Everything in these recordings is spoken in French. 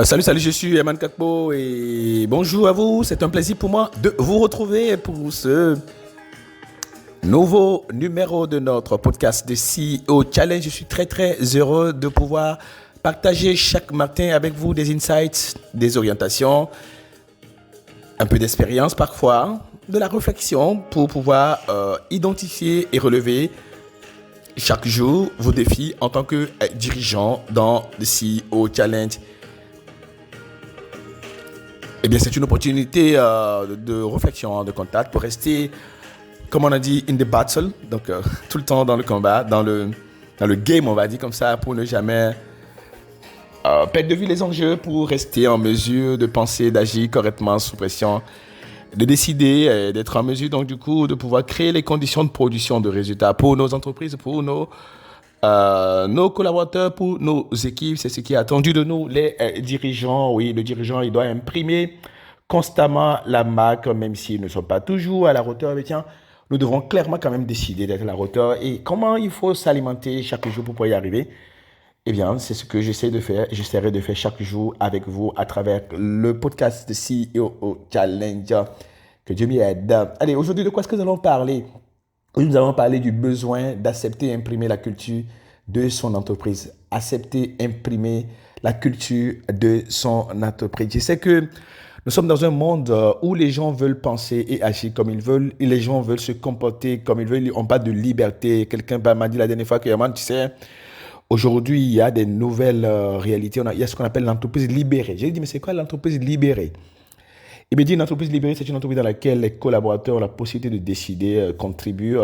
Salut, je suis Eman Kakpo et bonjour à vous. C'est un plaisir pour moi de vous retrouver pour ce nouveau numéro de notre podcast de CEO Challenge. Je suis très heureux de pouvoir partager chaque matin avec vous des insights, des orientations, un peu d'expérience parfois, de la réflexion pour pouvoir identifier et relever chaque jour vos défis en tant que dirigeant dans le CEO Challenge. Eh bien, c'est une opportunité de réflexion, de contact pour rester, comme on a dit, in the battle, donc tout le temps dans le combat, dans le game, on va dire comme ça, pour ne jamais perdre de vue les enjeux, pour rester en mesure de penser, d'agir correctement sous pression, de décider, d'être en mesure, donc du coup, de pouvoir créer les conditions de production de résultats pour nos entreprises, pour nos collaborateurs, pour nos équipes. C'est ce qui est attendu de nous, les dirigeants. Oui, le dirigeant, il doit imprimer constamment la marque, même s'ils ne sont pas toujours à la hauteur. Mais tiens, nous devons clairement quand même décider d'être à la hauteur. Et comment il faut s'alimenter chaque jour pour pouvoir y arriver? Eh bien, c'est ce que j'essaierai de faire chaque jour avec vous à travers le podcast de CEO Challenge. Que Dieu m'y aide. Allez, aujourd'hui, de quoi est-ce que nous allons parler? Nous allons parler du besoin d'accepter et imprimer la culture de son entreprise. Accepter, imprimer la culture de son entreprise. Je sais que nous sommes dans un monde où les gens veulent penser et agir comme ils veulent, et les gens veulent se comporter comme ils veulent. On parle de liberté. Quelqu'un m'a dit la dernière fois que, tu sais, aujourd'hui, il y a des nouvelles réalités. Il y a ce qu'on appelle l'entreprise libérée. J'ai dit, mais c'est quoi l'entreprise libérée? Il me dit, une entreprise libérée, c'est une entreprise dans laquelle les collaborateurs ont la possibilité de décider, contribuent,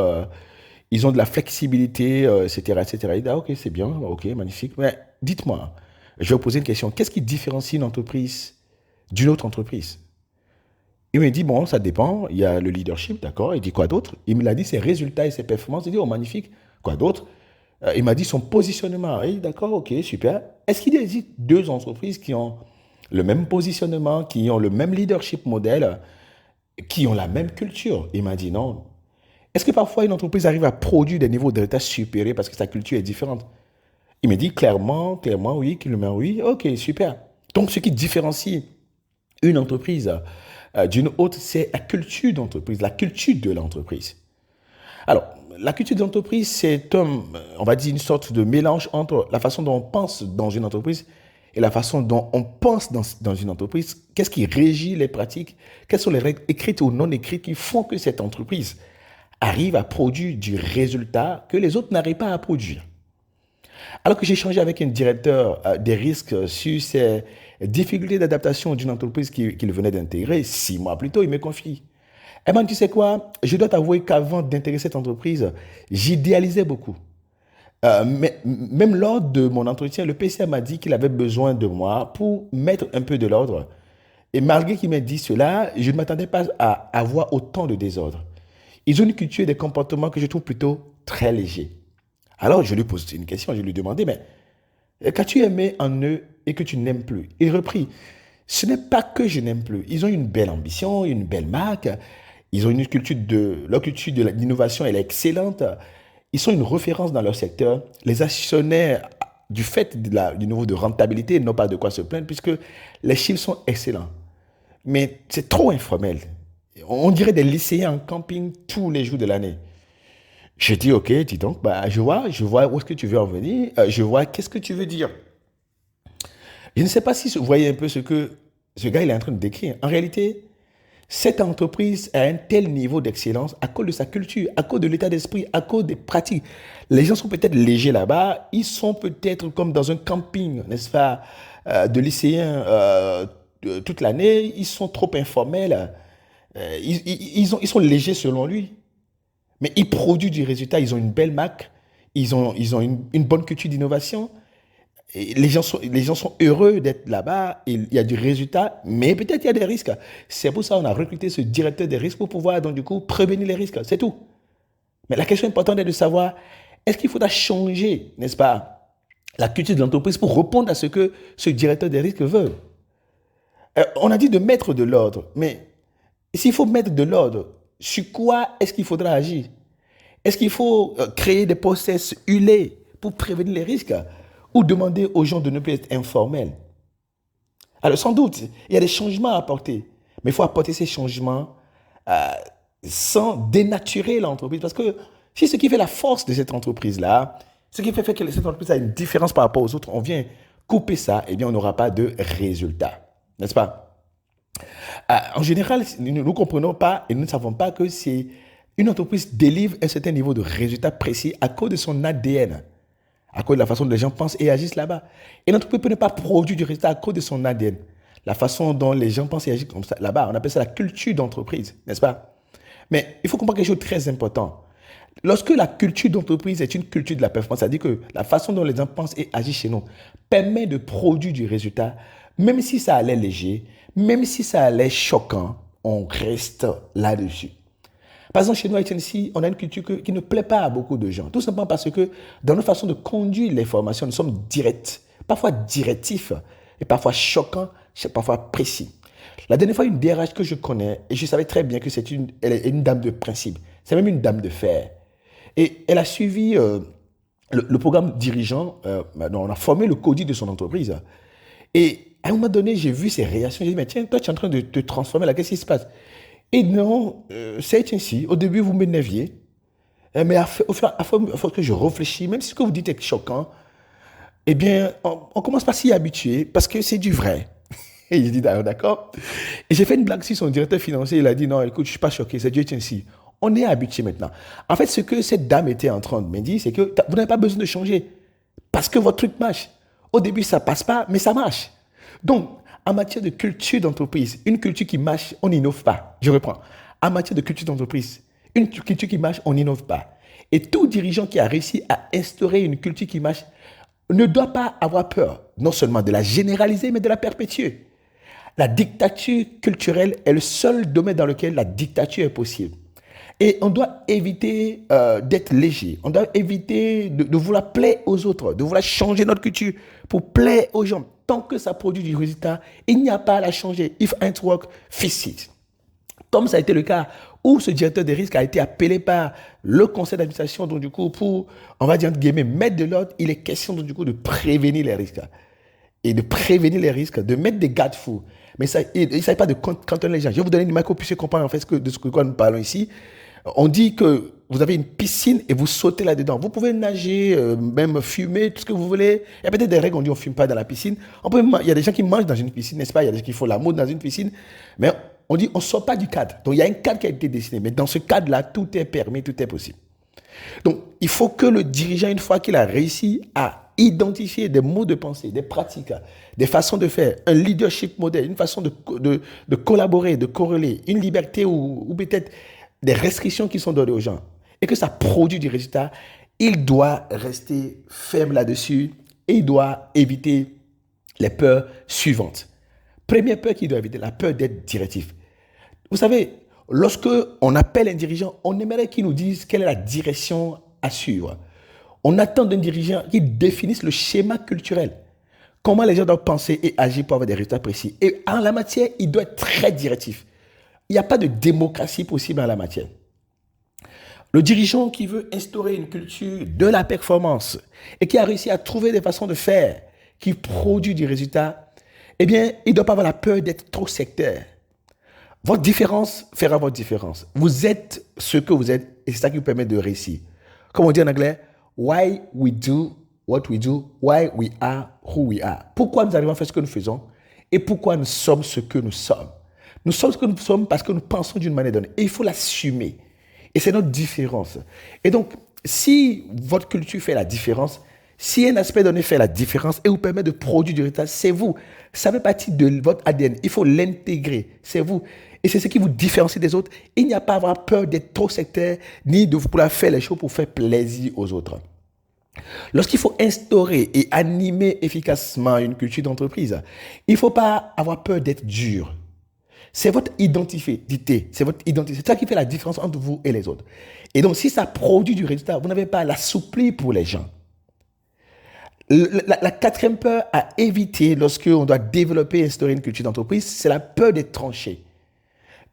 ils ont de la flexibilité, etc., etc. Il dit, ah, ok, c'est bien, ok, magnifique. Mais dites-moi, je vais vous poser une question. Qu'est-ce qui différencie une entreprise d'une autre entreprise? Il me dit, bon, ça dépend. Il y a le leadership, d'accord. Il dit, quoi d'autre? Il me l'a dit, ses résultats et ses performances. Il dit, oh, magnifique. Quoi d'autre? Il m'a dit son positionnement. Il dit, d'accord, ok, super. Est-ce qu'il existe deux entreprises qui ont le même positionnement, qui ont le même leadership modèle, qui ont la même culture? Il m'a dit non. Est-ce que parfois une entreprise arrive à produire des niveaux de résultats supérieurs parce que sa culture est différente? Il me dit clairement, oui, clairement, oui. Ok, super. Donc, ce qui différencie une entreprise d'une autre, c'est la culture d'entreprise, la culture de l'entreprise. Alors, la culture d'entreprise, c'est on va dire, une sorte de mélange entre la façon dont on pense dans une entreprise et la façon dont on pense dans une entreprise. Qu'est-ce qui régit les pratiques? Quelles sont les règles écrites ou non écrites qui font que cette entreprise arrive à produire du résultat que les autres n'arrivent pas à produire? Alors que j'ai échangé avec un directeur des risques sur ces difficultés d'adaptation d'une entreprise qu'il venait d'intégrer 6 mois plus tôt, il me confie. Eh bien, tu sais quoi? Je dois t'avouer qu'avant d'intégrer cette entreprise, j'idéalisais beaucoup. Mais même lors de mon entretien, le PCA m'a dit qu'il avait besoin de moi pour mettre un peu de l'ordre. Et malgré qu'il m'ait dit cela, je ne m'attendais pas à avoir autant de désordre. Ils ont une culture et des comportements que je trouve plutôt très légers. Alors, je lui pose une question, je lui demandais, mais qu'as-tu aimé en eux et que tu n'aimes plus? Il reprit, ce n'est pas que je n'aime plus. Ils ont une belle ambition, une belle marque. Ils ont leur culture de l'innovation, elle est excellente. Ils sont une référence dans leur secteur. Les actionnaires, du fait du niveau de rentabilité, n'ont pas de quoi se plaindre puisque les chiffres sont excellents. Mais c'est trop informel. On dirait des lycéens en camping tous les jours de l'année. Je dis, ok, dis donc, je vois où est-ce que tu veux en venir. Je vois qu'est-ce que tu veux dire. Je ne sais pas si vous voyez un peu ce que ce gars il est en train de décrire. En réalité, cette entreprise a un tel niveau d'excellence à cause de sa culture, à cause de l'état d'esprit, à cause des pratiques. Les gens sont peut-être légers là-bas, ils sont peut-être comme dans un camping, n'est-ce pas, de lycéens toute l'année, ils sont trop informels, ils sont légers selon lui, mais ils produisent du résultat, ils ont une belle marque, ils ont une bonne culture d'innovation. Et les gens sont heureux d'être là-bas, il y a du résultat, mais peut-être il y a des risques. C'est pour ça qu'on a recruté ce directeur des risques pour pouvoir, donc, du coup, prévenir les risques. C'est tout. Mais la question importante est de savoir, est-ce qu'il faudra changer, n'est-ce pas, la culture de l'entreprise pour répondre à ce que ce directeur des risques veut? On a dit de mettre de l'ordre, mais s'il faut mettre de l'ordre, sur quoi est-ce qu'il faudra agir? Est-ce qu'il faut créer des process huilés pour prévenir les risques ou demander aux gens de ne plus être informels? Alors, sans doute, il y a des changements à apporter, mais il faut apporter ces changements euh, sans dénaturer l'entreprise. Parce que si ce qui fait la force de cette entreprise-là, ce qui fait que cette entreprise a une différence par rapport aux autres, on vient couper ça, eh bien, on n'aura pas de résultat. N'est-ce pas? En général, nous ne comprenons pas et nous ne savons pas que c'est une entreprise délivre un certain niveau de résultats précis à cause de son ADN, à cause de la façon dont les gens pensent et agissent là-bas. Et l'entreprise peut ne pas produire du résultat à cause de son ADN, la façon dont les gens pensent et agissent comme ça, là-bas. On appelle ça la culture d'entreprise, n'est-ce pas? Mais il faut comprendre quelque chose de très important. Lorsque la culture d'entreprise est une culture de la performance, c'est-à-dire que la façon dont les gens pensent et agissent chez nous permet de produire du résultat, même si ça allait léger, même si ça allait choquant, on reste là-dessus. Par exemple, chez nous à HNC, on a une culture qui ne plaît pas à beaucoup de gens. Tout simplement parce que dans notre façon de conduire les formations, nous sommes directs, parfois directifs, et parfois choquants, parfois précis. La dernière fois, une DRH que je connais, et je savais très bien que elle est une dame de principe, c'est même une dame de fer. Et elle a suivi le programme dirigeant, on a formé le CODI de son entreprise. Et à un moment donné, j'ai vu ses réactions. J'ai dit, mais tiens, toi, tu es en train de te transformer là, qu'est-ce qui se passe? Et non, c'est ainsi. Au début, vous m'énerviez. Mais à force que je réfléchis, même si ce que vous dites est choquant, eh bien, on commence par s'y habituer parce que c'est du vrai. Et il dit, d'accord. Et j'ai fait une blague sur son directeur financier. Il a dit, non, écoute, je ne suis pas choqué, c'est Dieu ainsi. On est habitué maintenant. En fait, ce que cette dame était en train de me dire, c'est que vous n'avez pas besoin de changer parce que votre truc marche. Au début, ça ne passe pas, mais ça marche. Donc, en matière de culture d'entreprise, une culture qui marche, on n'innove pas. Je reprends. En matière de culture d'entreprise, une culture qui marche, on n'innove pas. Et tout dirigeant qui a réussi à instaurer une culture qui marche ne doit pas avoir peur, non seulement de la généraliser, mais de la perpétuer. La dictature culturelle est le seul domaine dans lequel la dictature est possible. Et on doit éviter d'être léger. On doit éviter de vouloir plaire aux autres, de vouloir changer notre culture pour plaire aux gens. Tant que ça produit du résultat, il n'y a pas à la changer. If it work, fix it. Comme ça a été le cas où ce directeur des risques a été appelé par le conseil d'administration, donc du coup, pour, on va dire, entre guillemets, mettre de l'ordre, il est question, donc du coup, de prévenir les risques. Et de prévenir les risques, de mettre des garde-fous. Mais ça, il ne s'agit pas de cantonner les gens. Je vais vous donner une image pour que vous puissiez comprendre en fait de ce que nous parlons ici. On dit que vous avez une piscine et vous sautez là-dedans. Vous pouvez nager, même fumer, tout ce que vous voulez. Il y a peut-être des règles, on dit on ne fume pas dans la piscine. Il y a des gens qui mangent dans une piscine, n'est-ce pas? Il y a des gens qui font l'amour dans une piscine. Mais on dit on ne sort pas du cadre. Donc il y a un cadre qui a été dessiné. Mais dans ce cadre-là, tout est permis, tout est possible. Donc il faut que le dirigeant, une fois qu'il a réussi à identifier des mots de pensée, des pratiques, des façons de faire, un leadership modèle, une façon de collaborer, de corréler, une liberté ou peut-être des restrictions qui sont données aux gens et que ça produit du résultat, il doit rester ferme là-dessus et il doit éviter les peurs suivantes. Première peur qu'il doit éviter, la peur d'être directif. Vous savez, lorsque on appelle un dirigeant, on aimerait qu'il nous dise quelle est la direction à suivre. On attend d'un dirigeant qu'il définisse le schéma culturel. Comment les gens doivent penser et agir pour avoir des résultats précis. Et en la matière, il doit être très directif. Il n'y a pas de démocratie possible en la matière. Le dirigeant qui veut instaurer une culture de la performance et qui a réussi à trouver des façons de faire qui produisent du résultat, eh bien, il ne doit pas avoir la peur d'être trop sectaire. Votre différence fera votre différence. Vous êtes ce que vous êtes et c'est ça qui vous permet de réussir. Comme on dit en anglais, why we do what we do, why we are who we are. Pourquoi nous arrivons à faire ce que nous faisons et pourquoi nous sommes ce que nous sommes. Nous sommes ce que nous sommes parce que nous pensons d'une manière donnée. Et il faut l'assumer. Et c'est notre différence. Et donc, si votre culture fait la différence, si un aspect donné fait la différence et vous permet de produire du résultat, c'est vous. Ça fait partie de votre ADN. Il faut l'intégrer. C'est vous. Et c'est ce qui vous différencie des autres. Il n'y a pas à avoir peur d'être trop sectaire, ni de vouloir faire les choses pour faire plaisir aux autres. Lorsqu'il faut instaurer et animer efficacement une culture d'entreprise, il ne faut pas avoir peur d'être dur. C'est votre identité, c'est votre identité. C'est ça qui fait la différence entre vous et les autres. Et donc, si ça produit du résultat, vous n'avez pas à l'assouplir pour les gens. La quatrième peur à éviter lorsqu'on doit développer et instaurer une culture d'entreprise, c'est la peur d'être tranché.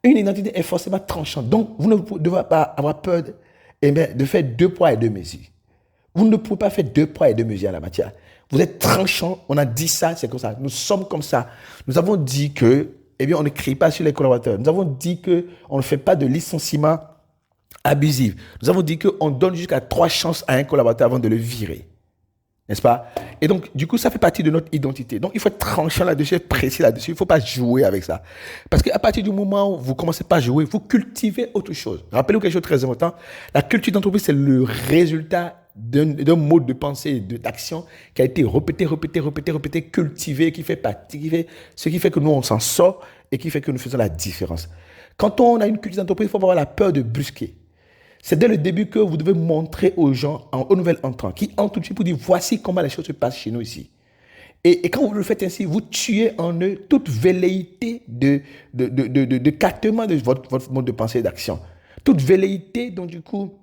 Une identité est forcément tranchante. Donc, vous ne devez pas avoir peur eh bien, de faire deux poids et deux mesures. Vous ne pouvez pas faire deux poids et deux mesures en la matière. Vous êtes tranchant, on a dit ça, c'est comme ça. Nous sommes comme ça. Nous avons dit que, eh bien, on ne crie pas sur les collaborateurs. Nous avons dit qu'on ne fait pas de licenciement abusif. Nous avons dit qu'on donne jusqu'à 3 chances à un collaborateur avant de le virer. N'est-ce pas? Et donc, du coup, ça fait partie de notre identité. Donc, il faut être tranchant là-dessus, être précis là-dessus. Il ne faut pas jouer avec ça. Parce qu'à partir du moment où vous ne commencez pas à jouer, vous cultivez autre chose. Rappelez-vous quelque chose de très important. La culture d'entreprise, c'est le résultat d'un mode de pensée, d'action qui a été répété, cultivé, qui fait partie, ce qui fait que nous, on s'en sort et qui fait que nous faisons la différence. Quand on a une culture d'entreprise, il faut avoir la peur de brusquer. C'est dès le début que vous devez montrer aux gens, aux nouvelles entrants, qui entrent tout de suite pour dire voici comment les choses se passent chez nous ici. Et quand vous le faites ainsi, vous tuez en eux toute velléité de captement de votre mode de pensée et d'action. Toute velléité, donc du coup,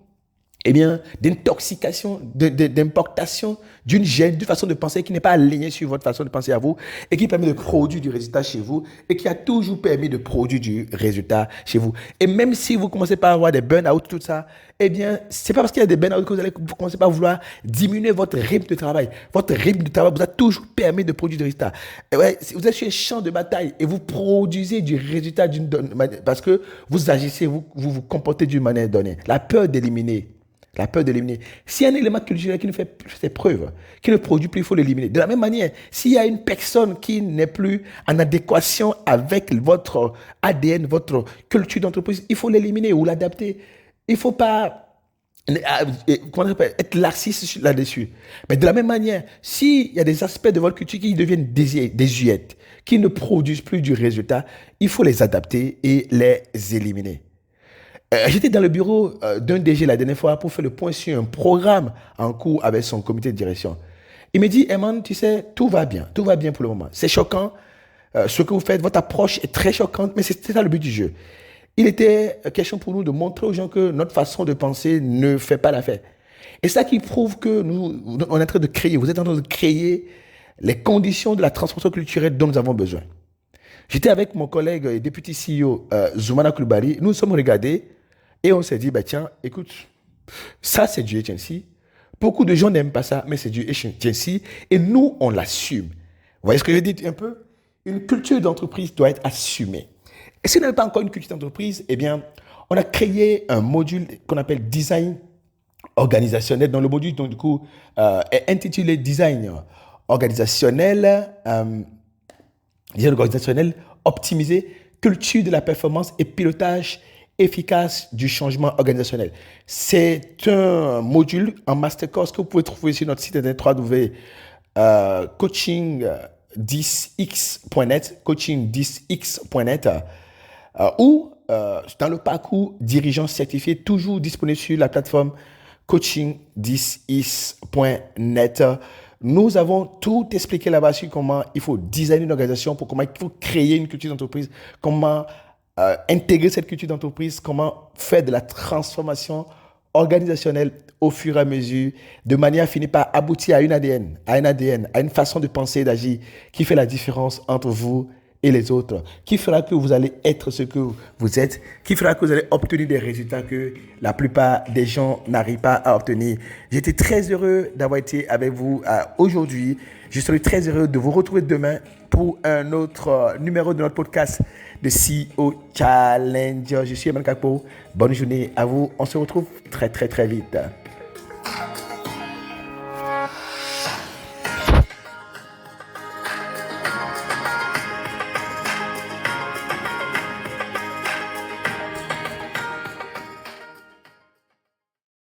eh bien, d'intoxication, d'importation d'une gêne, d'une façon de penser qui n'est pas alignée sur votre façon de penser à vous et qui permet de produire du résultat chez vous et qui a toujours permis de produire du résultat chez vous. Et même si vous commencez par avoir des burn-out, tout ça, eh bien, c'est pas parce qu'il y a des burn-out que vous commencez par vouloir diminuer votre rythme de travail. Votre rythme de travail vous a toujours permis de produire du résultat. Et ouais, vous êtes sur un champ de bataille et vous produisez du résultat parce que vous agissez, vous comportez d'une manière donnée. La peur d'éliminer. La peur d'éliminer. S'il y a un élément culturel qui ne fait ses preuves, qui ne produit plus, il faut l'éliminer. De la même manière, s'il y a une personne qui n'est plus en adéquation avec votre ADN, votre culture d'entreprise, il faut l'éliminer ou l'adapter. Il ne faut pas être laxiste là-dessus. Mais de la même manière, s'il y a des aspects de votre culture qui deviennent désuètes, qui ne produisent plus du résultat, il faut les adapter et les éliminer. J'étais dans le bureau d'un DG la dernière fois pour faire le point sur un programme en cours avec son comité de direction. Il me dit, Eman, tu sais, tout va bien pour le moment. C'est choquant, ce que vous faites, votre approche est très choquante, mais c'est ça le but du jeu. Il était question pour nous de montrer aux gens que notre façon de penser ne fait pas l'affaire. Et c'est ça qui prouve que on est en train de créer, vous êtes en train de créer les conditions de la transformation culturelle dont nous avons besoin. J'étais avec mon collègue et député CEO Zoumana Coulibaly, nous nous sommes regardés et on s'est dit, bah tiens, écoute, ça c'est du HNC. Beaucoup de gens n'aiment pas ça, mais c'est du HNC et nous, on l'assume. Vous voyez ce que je dis un peu? Une culture d'entreprise doit être assumée. Et si on n'a pas encore une culture d'entreprise, eh bien, on a créé un module qu'on appelle design organisationnel. Dans le module, donc, du coup, est intitulé design organisationnel, optimisé, culture de la performance et pilotage efficace du changement organisationnel. C'est un module en masterclass que vous pouvez trouver sur notre site internet www.coaching10x.net, coaching10x.net, ou dans le parcours dirigeant certifié, toujours disponible sur la plateforme coaching10x.net. Nous avons tout expliqué là-bas sur comment il faut designer une organisation, pour comment il faut créer une culture d'entreprise, comment intégrer cette culture d'entreprise, comment faire de la transformation organisationnelle au fur et à mesure, de manière à finir par aboutir à une ADN, à une façon de penser et d'agir qui fait la différence entre vous et les autres, qui fera que vous allez être ce que vous êtes, qui fera que vous allez obtenir des résultats que la plupart des gens n'arrivent pas à obtenir. J'étais très heureux d'avoir été avec vous aujourd'hui. Je serai très heureux de vous retrouver demain pour un autre numéro de notre podcast de CEO Challenge. Je suis Eman Kakpo. Bonne journée à vous. On se retrouve très, très, très vite.